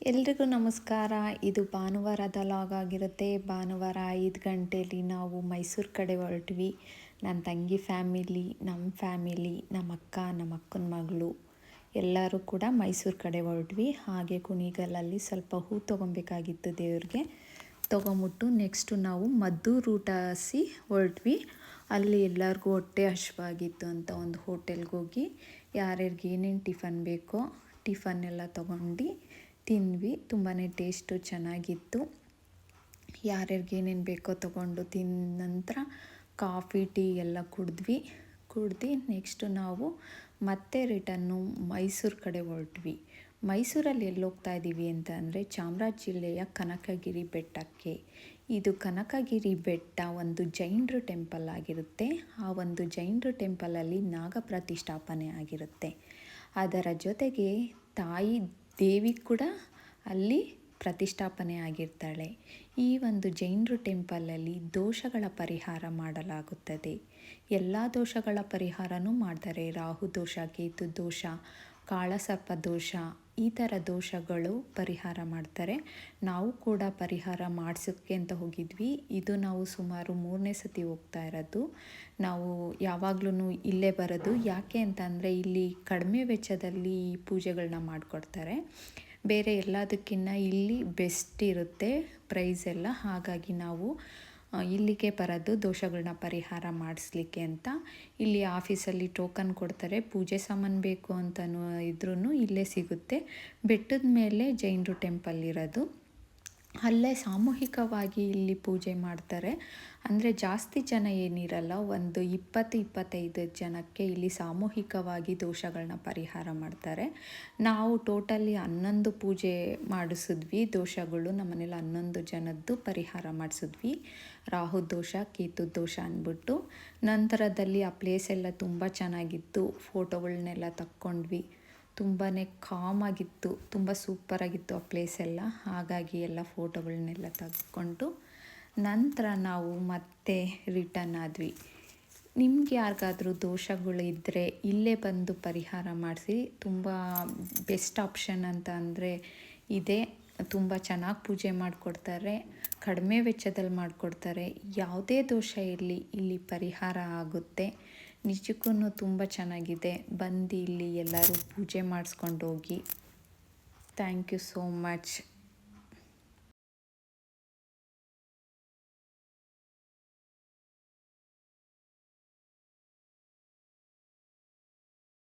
ಎಲ್ರಿಗೂ ನಮಸ್ಕಾರ. ಇದು ಭಾನುವಾರದ ಲಾಗ್ ಆಗಿರುತ್ತೆ. ಭಾನುವಾರ 5 ಗಂಟೆಯಲ್ಲಿ ನಾವು ಮೈಸೂರು ಕಡೆ ಹೊರಟ್ವಿ. ನನ್ನ ತಂಗಿ ಫ್ಯಾಮಿಲಿ, ನಮ್ಮ ಫ್ಯಾಮಿಲಿ, ನಮ್ಮ ಅಕ್ಕ, ನಮ್ಮ ಅಕ್ಕನ ಮಗಳು ಎಲ್ಲರೂ ಕೂಡ ಮೈಸೂರು ಕಡೆ ಹೊರಟ್ವಿ. ಹಾಗೆ ಕುಣಿಗಲಲ್ಲಿ ಸ್ವಲ್ಪ ಹೂ ತೊಗೊಬೇಕಾಗಿತ್ತು ದೇವ್ರಿಗೆ. ತೊಗೊಂಬಿಟ್ಟು ನೆಕ್ಸ್ಟು ನಾವು ಮದ್ದೂರು ರೂಟ್ ಹಸಿ ಹೊರಟ್ವಿ. ಅಲ್ಲಿ ಎಲ್ಲರಿಗೂ ಹೊಟ್ಟೆ ಹಸಿವಾಗಿತ್ತು ಅಂತ ಒಂದು ಹೋಟೆಲ್ಗೆ ಹೋಗಿ ಯಾರ್ಯಾರಿಗೆ ಏನೇನು ಟಿಫನ್ ಬೇಕೋ ಟಿಫನ್ ಎಲ್ಲ ತೊಗೊಂಡು ತಿಂದ್ವಿ. ತುಂಬಾ ಟೇಸ್ಟು ಚೆನ್ನಾಗಿತ್ತು. ಯಾರ್ಯಾರಿಗೆ ಏನೇನು ಬೇಕೋ ತೊಗೊಂಡು ತಿಂದ ನಂತರ ಕಾಫಿ ಟೀ ಎಲ್ಲ ಕುಡ್ದು ನೆಕ್ಸ್ಟು ನಾವು ಮತ್ತೆ ರಿಟನ್ನು ಮೈಸೂರು ಕಡೆ ಹೊರಟ್ವಿ. ಮೈಸೂರಲ್ಲಿ ಎಲ್ಲಿ ಹೋಗ್ತಾ ಇದ್ದೀವಿ ಅಂತ ಅಂದರೆ ಚಾಮರಾಜ ಜಿಲ್ಲೆಯ ಕನಕಗಿರಿ ಬೆಟ್ಟಕ್ಕೆ. ಇದು ಕನಕಗಿರಿ ಬೆಟ್ಟ ಒಂದು ಜೈನರ ಟೆಂಪಲ್ ಆಗಿರುತ್ತೆ. ಆ ಒಂದು ಜೈನರ ಟೆಂಪಲಲ್ಲಿ ನಾಗ ಪ್ರತಿಷ್ಠಾಪನೆ ಆಗಿರುತ್ತೆ. ಅದರ ಜೊತೆಗೆ ತಾಯಿ ದೇವಿ ಕೂಡ ಅಲ್ಲಿ ಪ್ರತಿಷ್ಠಾಪನೆ ಆಗಿರ್ತಾಳೆ. ಈ ಒಂದು ಜೈನರ ಟೆಂಪಲಲ್ಲಿ ದೋಷಗಳ ಪರಿಹಾರ ಮಾಡಲಾಗುತ್ತದೆ. ಎಲ್ಲ ದೋಷಗಳ ಪರಿಹಾರನೂ ಮಾಡ್ತಾರೆ. ರಾಹು ದೋಷ, ಕೇತು ದೋಷ, ಕಾಳಸರ್ಪ ದೋಷ, ಈ ಥರ ದೋಷಗಳು ಪರಿಹಾರ ಮಾಡ್ತಾರೆ. ನಾವು ಕೂಡ ಪರಿಹಾರ ಮಾಡಿಸೋಕ್ಕೆ ಅಂತ ಹೋಗಿದ್ವಿ. ಇದು ನಾವು ಸುಮಾರು 3ನೇ ಸತಿ ಹೋಗ್ತಾ ಇರೋದು. ನಾವು ಯಾವಾಗ್ಲೂ ಇಲ್ಲೇ ಬರೋದು. ಯಾಕೆ ಅಂತಂದರೆ ಇಲ್ಲಿ ಕಡಿಮೆ ವೆಚ್ಚದಲ್ಲಿ ಪೂಜೆಗಳನ್ನ ಮಾಡಿಕೊಡ್ತಾರೆ. ಬೇರೆ ಎಲ್ಲದಕ್ಕಿಂತ ಇಲ್ಲಿ ಬೆಸ್ಟ್ ಇರುತ್ತೆ ಪ್ರೈಸ್ ಎಲ್ಲ. ಹಾಗಾಗಿ ನಾವು ಇಲ್ಲಿಗೆ ಬರೋದು ದೋಷಗಳನ್ನ ಪರಿಹಾರ ಮಾಡಿಸ್ಲಿಕ್ಕೆ ಅಂತ. ಇಲ್ಲಿ ಆಫೀಸಲ್ಲಿ ಟೋಕನ್ ಕೊಡ್ತಾರೆ. ಪೂಜೆ ಸಾಮಾನು ಬೇಕು ಅಂತನೂ ಇದ್ರೂ ಇಲ್ಲೇ ಸಿಗುತ್ತೆ. ಬೆಟ್ಟದ ಮೇಲೆ ಜೈನರು ಟೆಂಪಲ್ ಇರೋದು. ಅಲ್ಲೇ ಸಾಮೂಹಿಕವಾಗಿ ಇಲ್ಲಿ ಪೂಜೆ ಮಾಡ್ತಾರೆ. ಅಂದರೆ ಜಾಸ್ತಿ ಜನ ಏನಿರಲ್ಲ, ಒಂದು 20-25 ಜನಕ್ಕೆ ಇಲ್ಲಿ ಸಾಮೂಹಿಕವಾಗಿ ದೋಷಗಳನ್ನ ಪರಿಹಾರ ಮಾಡ್ತಾರೆ. ನಾವು ಟೋಟಲಿ 11 ಪೂಜೆ ಮಾಡಿಸಿದ್ವಿ. ದೋಷಗಳು ನಮ್ಮನೇಲಿ 11 ಜನದ್ದು ಪರಿಹಾರ ಮಾಡಿಸಿದ್ವಿ. ರಾಹು ದೋಷ, ಕೇತು ದೋಷ ಅಂದ್ಬಿಟ್ಟು. ನಂತರದಲ್ಲಿ ಆ ಪ್ಲೇಸ್ ಎಲ್ಲ ತುಂಬ ಚೆನ್ನಾಗಿತ್ತು. ಫೋಟೋಗಳನ್ನೆಲ್ಲ ತಕ್ಕೊಂಡ್ವಿ. ತುಂಬಾ ಕಾಮಾಗಿತ್ತು, ತುಂಬ ಸೂಪರಾಗಿತ್ತು ಆ ಪ್ಲೇಸೆಲ್ಲ. ಹಾಗಾಗಿ ಎಲ್ಲ ಫೋಟೋಗಳನ್ನೆಲ್ಲ ತೆಗೆದುಕೊಂಡು ನಂತರ ನಾವು ಮತ್ತೆ ರಿಟರ್ನ್ ಆದ್ವಿ. ನಿಮ್ಗೆ ಯಾರಿಗಾದ್ರೂ ದೋಷಗಳು ಇದ್ದರೆ ಇಲ್ಲೇ ಬಂದು ಪರಿಹಾರ ಮಾಡಿಸಿ. ತುಂಬ ಬೆಸ್ಟ್ ಆಪ್ಷನ್ ಅಂತ ಅಂದರೆ ಇದೇ. ತುಂಬ ಚೆನ್ನಾಗಿ ಪೂಜೆ ಮಾಡಿಕೊಡ್ತಾರೆ. ಕಡಿಮೆ ವೆಚ್ಚದಲ್ಲಿ ಮಾಡಿಕೊಡ್ತಾರೆ. ಯಾವುದೇ ದೋಷ ಇರಲಿ ಇಲ್ಲಿ ಪರಿಹಾರ ಆಗುತ್ತೆ. ನಿಜಕ್ಕೂ ತುಂಬ ಚೆನ್ನಾಗಿದೆ. ಬಂದು ಇಲ್ಲಿ ಎಲ್ಲರೂ ಪೂಜೆ ಮಾಡಿಸ್ಕೊಂಡು ಹೋಗಿ. Thank you so much.